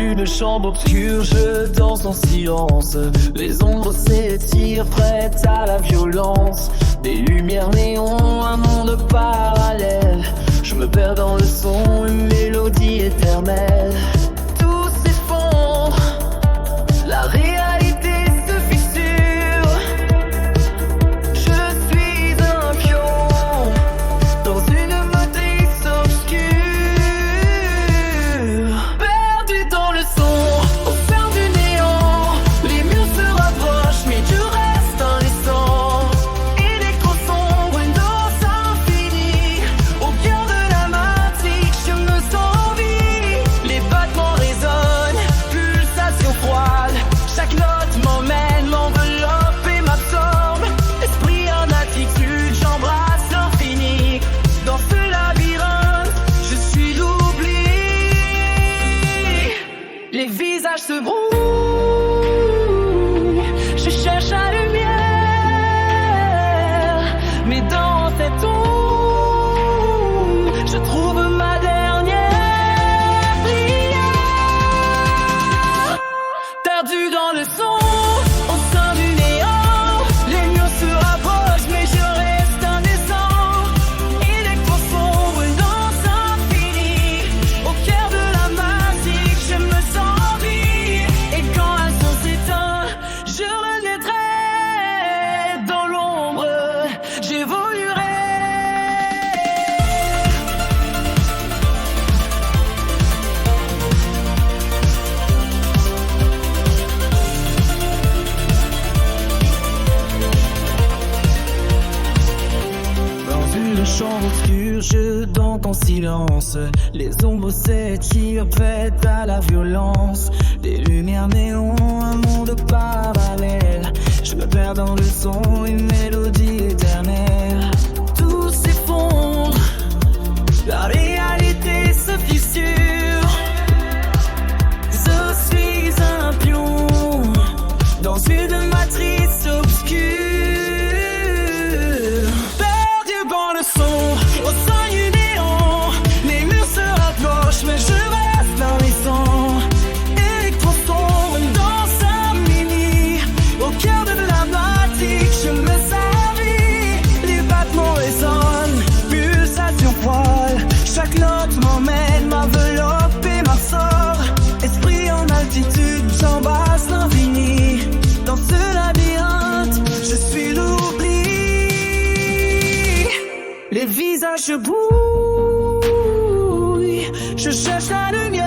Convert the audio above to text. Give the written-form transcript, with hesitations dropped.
une chambre obscure, je danse en silence. Les ombres s'étirent, prêtes à la violence. Des lumières néons, un monde parallèle. Je me perds dans le son, une mélodie éternelle. Tout s'effondre, la réalité se fissure. Je suis un pion dans une matrice obscure. Perdu dans le son, au sein du néant. Les murs se rapprochent, mais tu restes indécent. Électro sombre, une danse infinie. Au cœur de la matrix, je me sens en vie. Les battements résonnent, pulsations froides. Chaque note m'emmène, m'enveloppe et m'absorbe. Esprit en attitude, j'embrasse l'infini. Dans ce labyrinthe, je suis l'oubli. Les visages se brouillent, je cherche la lumière. Mais dans cette ombre, je trouve ma dernière prière. Perdu dans le son, au sein du néant. Les murs se rapprochent, mais je reste indécent. Électro sombre, une danse infinie. Au cœur de la matrix, je me sens en vie. Et quand un son s'éteint, je renaîtrai. Dans l'ombre, j'évoluerai. Dans une chambre obscure, je danse en silence. Les ombres s'étirent, prêtes à la violence. Des lumières néons, un monde parallèle. Je me perds dans le son, une mélodie éternelle. Tout s'effondre, la réalité se fissure. Je suis un pion dans une matrice obscure. Perdu dans le son, au sein du néant. Les murs se rapprochent, mais je reste indécent. Électro sombre, une danse infinie. Au cœur de la matrix, je me sers vie. Les battements résonnent, pulsations froides. Chaque note m'emmène, m'enveloppe et m'absorbe. Esprit en altitude, j'embrasse l'infini. Dans ce labyrinthe, je suis l'oubli. Les visages bouillent, je cherche la lumière.